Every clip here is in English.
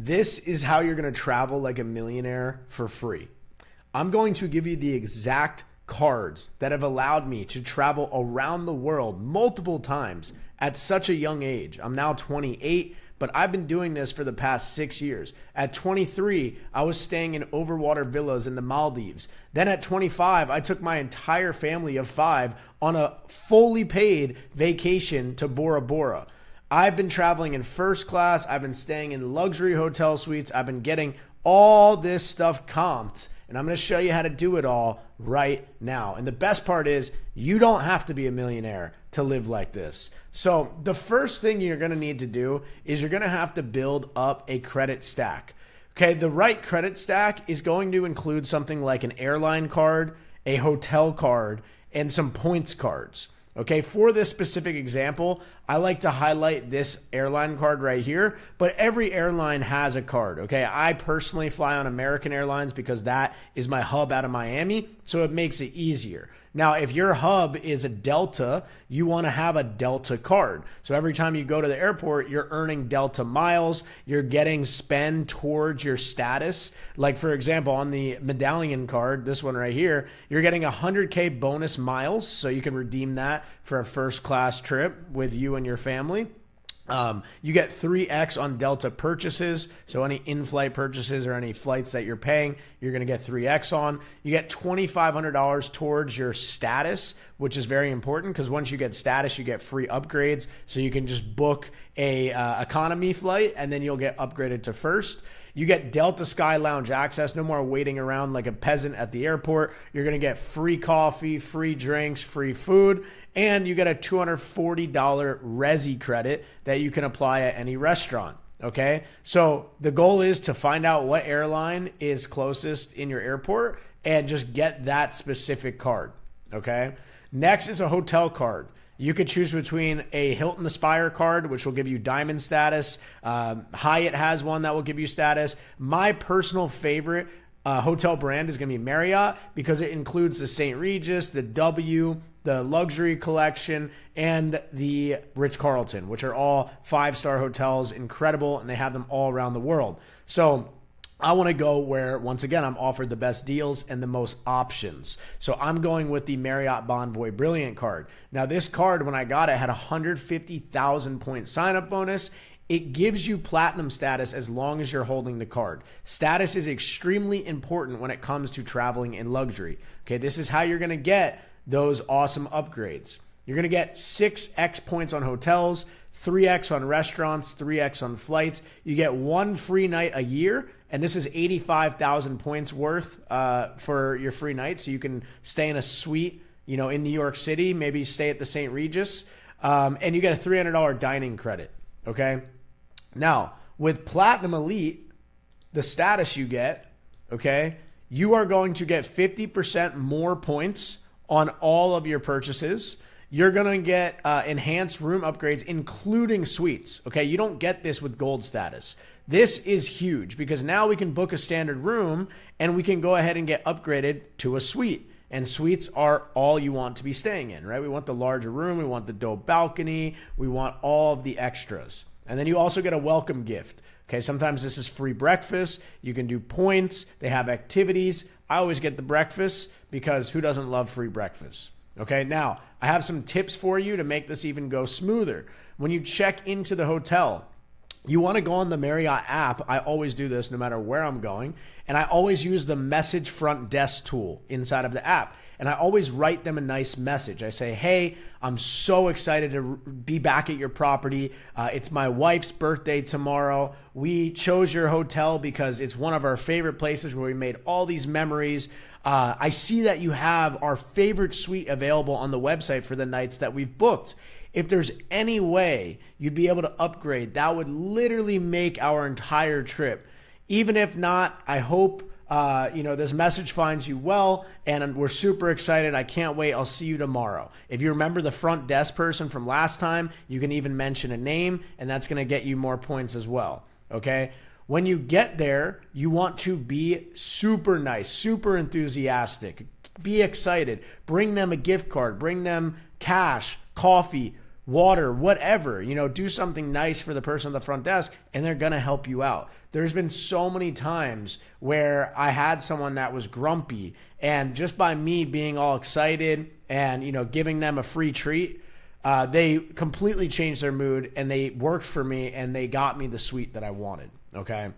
This is how you're going to travel like a millionaire for free. I'm going to give you the exact cards that have allowed me to travel around the world multiple times at such a young age. I'm now 28, but I've been doing this for the past 6 years. At 23, I was staying in overwater villas in the Maldives. Then at 25, I took my entire family of 5 on a fully paid vacation to Bora Bora. I've been traveling in first class. I've been staying in luxury hotel suites. I've been getting all this stuff comped, and I'm going to show you how to do it all right now. And the best part is you don't have to be a millionaire to live like this. So the first thing you're going to need to do is you're going to have to build up a credit stack. Okay, the right credit stack is going to include something like an airline card, a hotel card, and some points cards. Okay, for this specific example, I like to highlight this airline card right here, but every airline has a card. Okay, I personally fly on American Airlines because that is my hub out of Miami, so it makes it easier. Now, if your hub is a Delta, you want to have a Delta card. So every time you go to the airport, you're earning Delta miles. You're getting spend towards your status. Like, for example, on the medallion card, this one right here, you're getting 100K bonus miles. So you can redeem that for a first class trip with you and your family. You get 3x on Delta purchases. So any in-flight purchases or any flights that you're paying, you're going to get 3x on. You get $2,500 towards your status, which is very important because once you get status, you get free upgrades. So you can just book a economy flight and then you'll get upgraded to first. You get Delta Sky Lounge access. No more waiting around like a peasant at the airport. You're going to get free coffee, free drinks, free food, and you get a $240 Resi credit that you can apply at any restaurant. Okay, so the goal is to find out what airline is closest in your airport and just get that specific card. Okay, next is a hotel card. You could choose between a Hilton Aspire card, which will give you diamond status. Hyatt has one that will give you status. My personal favorite hotel brand is going to be Marriott because it includes the St. Regis, the W, the Luxury Collection, and the Ritz-Carlton, which are all 5-star hotels, incredible, and they have them all around the world. So I want to go where, once again, I'm offered the best deals and the most options. So I'm going with the Marriott Bonvoy Brilliant card. Now, this card, when I got it, had a 150,000 point sign-up bonus. It gives you platinum status as long as you're holding the card. Status is extremely important when it comes to traveling in luxury. Okay, this is how you're going to get those awesome upgrades. You're going to get 6x points on hotels, 3x on restaurants, 3x on flights. You get 1 free night a year, and this is 85,000 points worth for your free night. So you can stay in a suite, in New York City, maybe stay at the St. Regis, and you get a $300 dining credit. Okay. Now, with Platinum Elite, the status you get, okay, you are going to get 50% more points on all of your purchases. You're going to get enhanced room upgrades, including suites. Okay, you don't get this with gold status. This is huge because now we can book a standard room and we can go ahead and get upgraded to a suite. And suites are all you want to be staying in, right? We want the larger room. We want the dope balcony. We want all of the extras. And then you also get a welcome gift. Okay, sometimes this is free breakfast. You can do points. They have activities. I always get the breakfast because who doesn't love free breakfast? Okay, now I have some tips for you to make this even go smoother. When you check into the hotel, you want to go on the Marriott app. I always do this no matter where I'm going. And I always use the message front desk tool inside of the app. And I always write them a nice message. I say, hey, I'm so excited to be back at your property. It's my wife's birthday tomorrow. We chose your hotel because it's one of our favorite places where we made all these memories. I see that you have our favorite suite available on the website for the nights that we've booked. If there's any way you'd be able to upgrade, that would literally make our entire trip. Even if not, I hope this message finds you well, and we're super excited. I can't wait. I'll see you tomorrow. If you remember the front desk person from last time, you can even mention a name, and that's going to get you more points as well. Okay? When you get there, you want to be super nice, super enthusiastic. Be excited. Bring them a gift card. Bring them cash, coffee, water, whatever, do something nice for the person at the front desk and they're going to help you out. There's been so many times where I had someone that was grumpy, and just by me being all excited and, giving them a free treat, they completely changed their mood and they worked for me and they got me the suite that I wanted. Okay.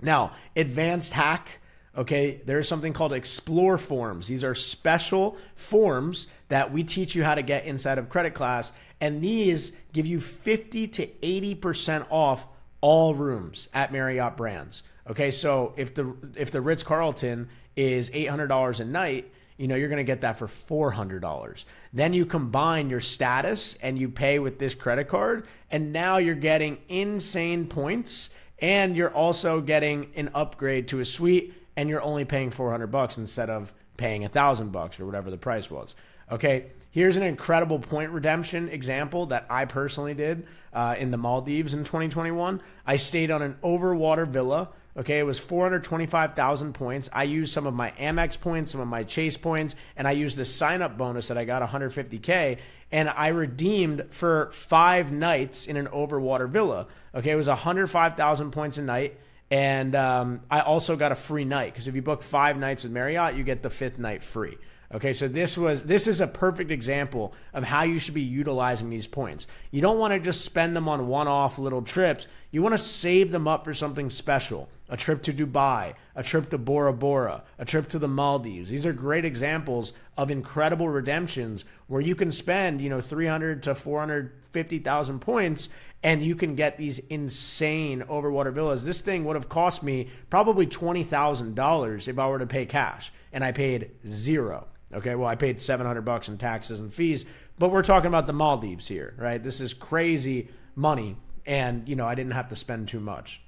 Now, advanced hack. Okay, there's something called Explore forms. These are special forms that we teach you how to get inside of credit class, and these give you 50 to 80% off all rooms at Marriott brands. Okay, so if the Ritz-Carlton is $800 a night, you're going to get that for $400. Then you combine your status and you pay with this credit card, and now you're getting insane points, and you're also getting an upgrade to a suite, and you're only paying $400 instead of paying $1,000 or whatever the price was. Okay, here's an incredible point redemption example that I personally did in the Maldives in 2021. I stayed on an overwater villa. Okay, it was 425,000 points. I used some of my Amex points, some of my Chase points, and I used the sign-up bonus that I got, $150K, and I redeemed for 5 nights in an overwater villa. Okay, it was 105,000 points a night. And I also got a free night, because if you book 5 nights with Marriott, you get the 5th night free. Okay, so this is a perfect example of how you should be utilizing these points. You don't want to just spend them on one-off little trips. You want to save them up for something special. A trip to Dubai, a trip to Bora Bora, a trip to the Maldives. These are great examples of incredible redemptions where you can spend, 300 to 450,000 points, and you can get these insane overwater villas. This thing would have cost me probably $20,000 if I were to pay cash, and I paid $0. Okay, well, I paid $700 in taxes and fees, but we're talking about the Maldives here, right? This is crazy money, and I didn't have to spend too much.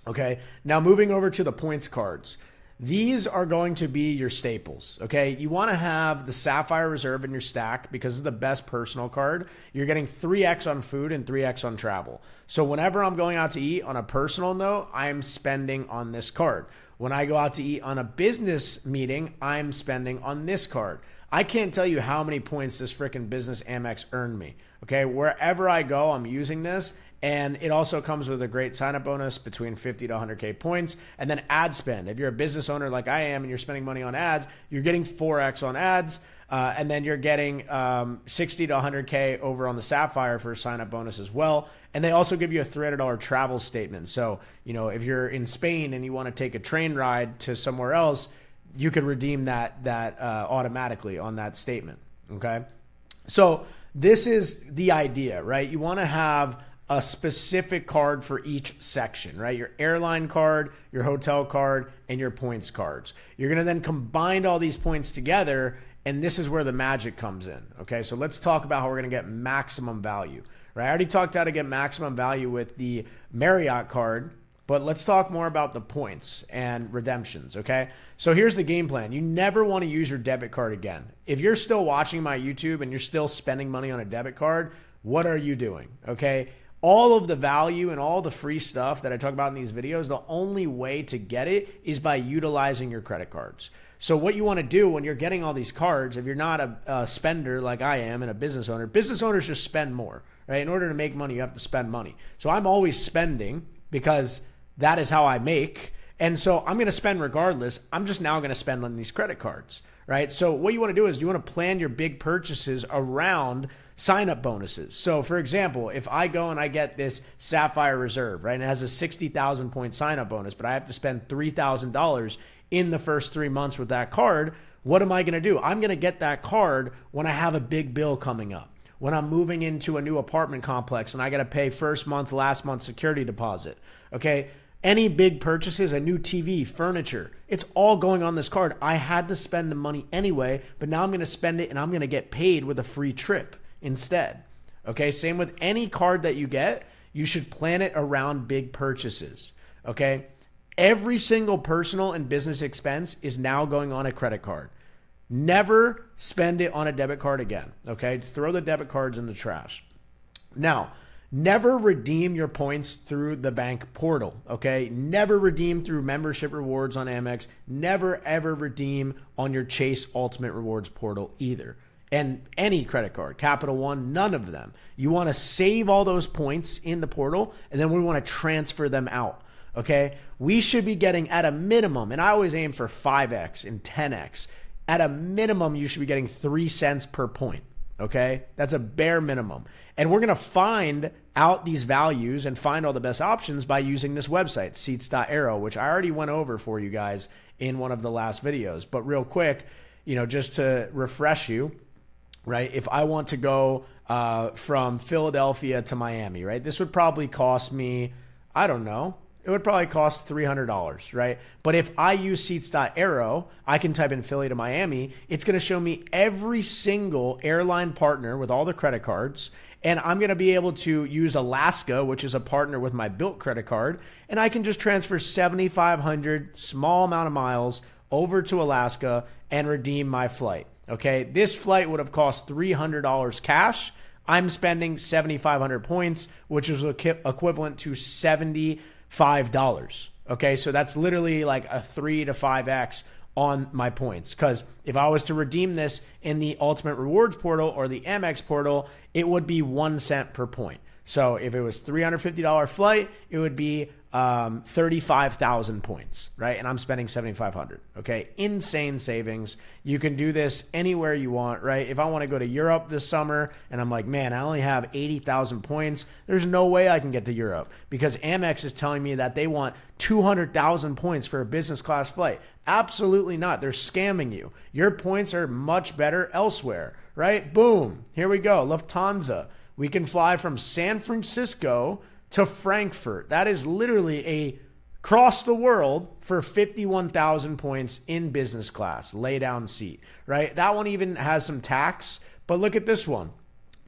Okay, now moving over to the points cards. These are going to be your staples, okay? You want to have the Sapphire Reserve in your stack because it's the best personal card. You're getting 3x on food and 3x on travel. So whenever I'm going out to eat on a personal note, I'm spending on this card. When I go out to eat on a business meeting, I'm spending on this card. I can't tell you how many points this freaking business Amex earned me, okay? Wherever I go, I'm using this. And it also comes with a great sign-up bonus between 50 to 100K points. And then ad spend. If you're a business owner like I am and you're spending money on ads, you're getting 4x on ads. And then you're getting 60 to 100K over on the Sapphire for a sign-up bonus as well. And they also give you a $300 travel statement. So, if you're in Spain and you want to take a train ride to somewhere else, you could redeem that automatically on that statement, okay? So this is the idea, right? You want to have a specific card for each section, right? Your airline card, your hotel card, and your points cards. You're going to then combine all these points together, and this is where the magic comes in, okay? So let's talk about how we're going to get maximum value, right? I already talked how to get maximum value with the Marriott card, but let's talk more about the points and redemptions, okay? So here's the game plan. You never want to use your debit card again. If you're still watching my YouTube and you're still spending money on a debit card, what are you doing, okay? All of the value and all the free stuff that I talk about in these videos, the only way to get it is by utilizing your credit cards. So what you want to do when you're getting all these cards, if you're not a spender like I am and a business owners just spend more, right? In order to make money, you have to spend money. So I'm always spending because that is how I make. And so I'm going to spend regardless. I'm just now going to spend on these credit cards, right? So what you want to do is you want to plan your big purchases around sign-up bonuses. So for example, if I go and I get this Sapphire Reserve, right, and it has a 60,000 point sign-up bonus, but I have to spend $3,000 in the first 3 months with that card, what am I going to do? I'm going to get that card when I have a big bill coming up, when I'm moving into a new apartment complex and I got to pay first month, last month security deposit, okay? Any big purchases, a new TV, furniture, it's all going on this card. I had to spend the money anyway, but now I'm going to spend it and I'm going to get paid with a free trip instead. Okay, same with any card that you get, you should plan it around big purchases. Okay, every single personal and business expense is now going on a credit card. Never spend it on a debit card again. Okay, throw the debit cards in the trash. Now, never redeem your points through the bank portal, okay? Never redeem through membership rewards on Amex. Never, ever redeem on your Chase Ultimate Rewards portal either. and any credit card, Capital One, none of them. You want to save all those points in the portal, and then we want to transfer them out. Okay, we should be getting at a minimum, and I always aim for 5x and 10x. At a minimum, you should be getting 3 cents per point. Okay, that's a bare minimum. And we're going to find out these values and find all the best options by using this website, seats.aero, which I already went over for you guys in one of the last videos. But real quick, just to refresh you, right? If I want to go from Philadelphia to Miami, right? This would probably cost me, I don't know, it would probably cost $300, right? But if I use seats.aero, I can type in Philly to Miami. It's going to show me every single airline partner with all the credit cards. And I'm going to be able to use Alaska, which is a partner with my Bilt credit card. And I can just transfer 7,500 small amount of miles over to Alaska and redeem my flight. Okay, this flight would have cost $300 cash. I'm spending 7,500 points, which is equivalent to $75. Okay, so that's literally like a 3 to 5x on my points. Because if I was to redeem this in the Ultimate Rewards portal or the Amex portal, it would be 1 cent per point. So if it was $350 flight, it would be 35,000 points, right? And I'm spending 7,500. Okay, insane savings. You can do this anywhere you want, right? If I want to go to Europe this summer and I'm like, man, I only have 80,000 points, there's no way I can get to Europe because Amex is telling me that they want 200,000 points for a business class flight. Absolutely not. They're scamming you. Your points are much better elsewhere, right? Boom. Here we go. Lufthansa. We can fly from San Francisco to Frankfurt. That is literally a cross the world for 51,000 points in business class, lay down seat, right? That one even has some tax, but look at this one.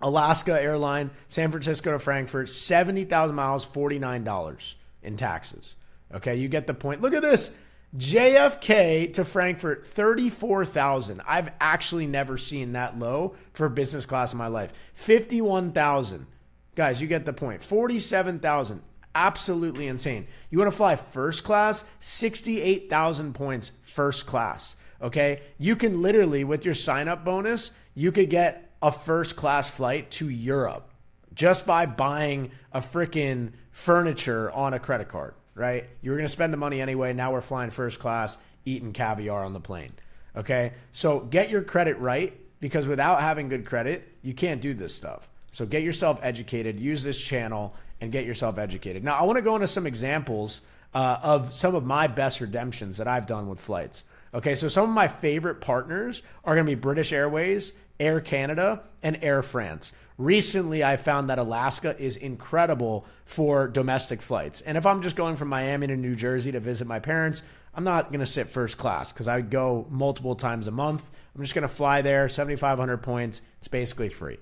Alaska Airline, San Francisco to Frankfurt, 70,000 miles, $49 in taxes. Okay, you get the point. Look at this. JFK to Frankfurt, 34,000. I've actually never seen that low for business class in my life. 51,000. Guys, you get the point. 47,000. Absolutely insane. You want to fly first class? 68,000 points first class. Okay? You can literally, with your sign-up bonus, you could get a first class flight to Europe just by buying a freaking furniture on a credit card, right? You were going to spend the money anyway. Now we're flying first class, eating caviar on the plane. Okay? So get your credit right, because without having good credit, you can't do this stuff. So get yourself educated, use this channel, and get yourself educated. Now, I want to go into some examples of some of my best redemptions that I've done with flights. Okay, so some of my favorite partners are going to be British Airways, Air Canada, and Air France. Recently, I found that Alaska is incredible for domestic flights. And if I'm just going from Miami to New Jersey to visit my parents, I'm not going to sit first class because I go multiple times a month. I'm just going to fly there, 7,500 points. It's basically free,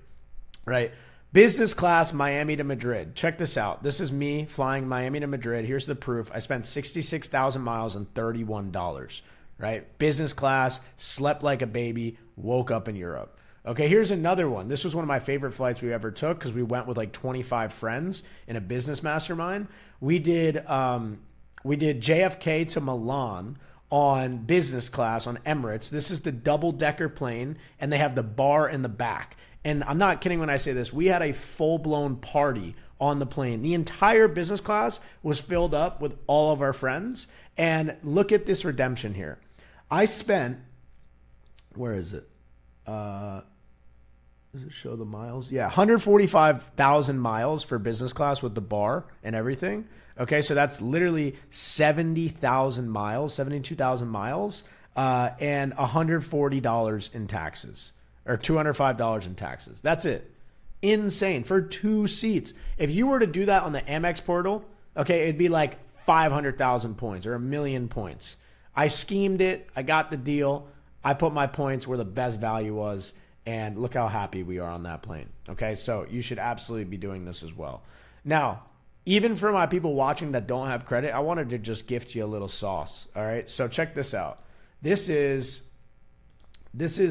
right? Business class, Miami to Madrid. Check this out. This is me flying Miami to Madrid. Here's the proof. I spent 66,000 miles and $31, right? Business class, slept like a baby, woke up in Europe. Okay, here's another one. This was one of my favorite flights we ever took because we went with like 25 friends in a business mastermind. We did JFK to Milan on business class on Emirates. This is the double-decker plane, and they have the bar in the back. And I'm not kidding when I say this. We had a full-blown party on the plane. The entire business class was filled up with all of our friends. And look at this redemption here. I spent, where is it? Does it show the miles? Yeah, 145,000 miles for business class with the bar and everything. Okay, so that's literally 70,000 miles, 72,000 miles, and $140 in taxes. Or $205 in taxes. That's it. Insane for 2 seats. If you were to do that on the Amex portal, okay, it'd be like 500,000 points or 1,000,000 points. I schemed it. I got the deal. I put my points where the best value was, and look how happy we are on that plane. Okay, so you should absolutely be doing this as well. Now, even for my people watching that don't have credit, I wanted to just gift you a little sauce. All right, so check this out. This is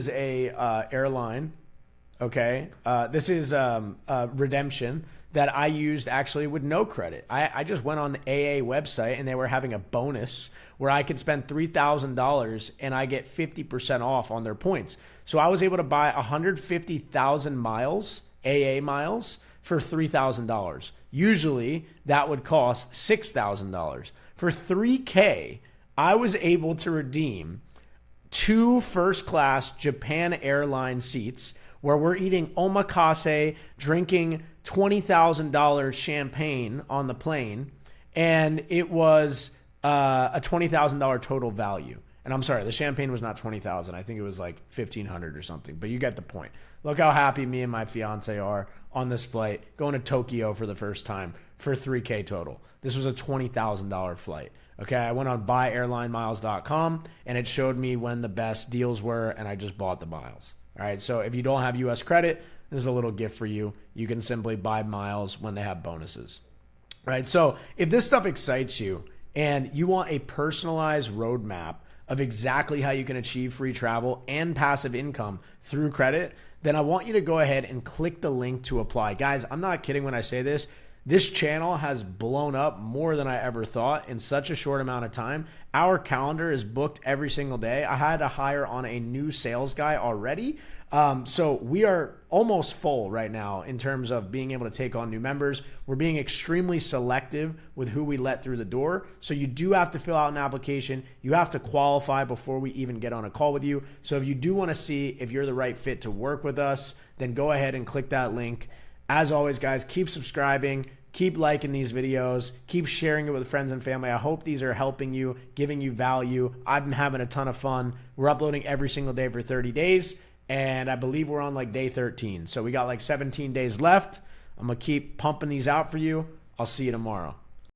a airline, okay? This is redemption. that I used actually with no credit. I just went on the AA website and they were having a bonus where I could spend $3,000 and I get 50% off on their points. So I was able to buy 150,000 miles, AA miles, for $3,000. Usually that would cost $6,000. For $3K, I was able to redeem 2 first-class Japan Airlines seats where we're eating omakase, drinking $20,000 champagne on the plane, and it was a $20,000 total value. And I'm sorry, the champagne was not $20,000. I think it was like $1,500 or something, but you get the point. Look how happy me and my fiance are on this flight, going to Tokyo for the first time for $3K total. This was a $20,000 flight. Okay, I went on buyairlinemiles.com and it showed me when the best deals were, and I just bought the miles. All right, so if you don't have US credit, there's a little gift for you. You can simply buy miles when they have bonuses. All right, so if this stuff excites you and you want a personalized roadmap of exactly how you can achieve free travel and passive income through credit, then I want you to go ahead and click the link to apply. Guys, I'm not kidding when I say this. This channel has blown up more than I ever thought in such a short amount of time. Our calendar is booked every single day. I had to hire on a new sales guy already. So we are almost full right now in terms of being able to take on new members. We're being extremely selective with who we let through the door. So you do have to fill out an application. You have to qualify before we even get on a call with you. So if you do want to see if you're the right fit to work with us, then go ahead and click that link. As always, guys, keep subscribing, keep liking these videos, keep sharing it with friends and family. I hope these are helping you, giving you value. I've been having a ton of fun. We're uploading every single day for 30 days, and I believe we're on like day 13. So we got like 17 days left. I'm going to keep pumping these out for you. I'll see you tomorrow.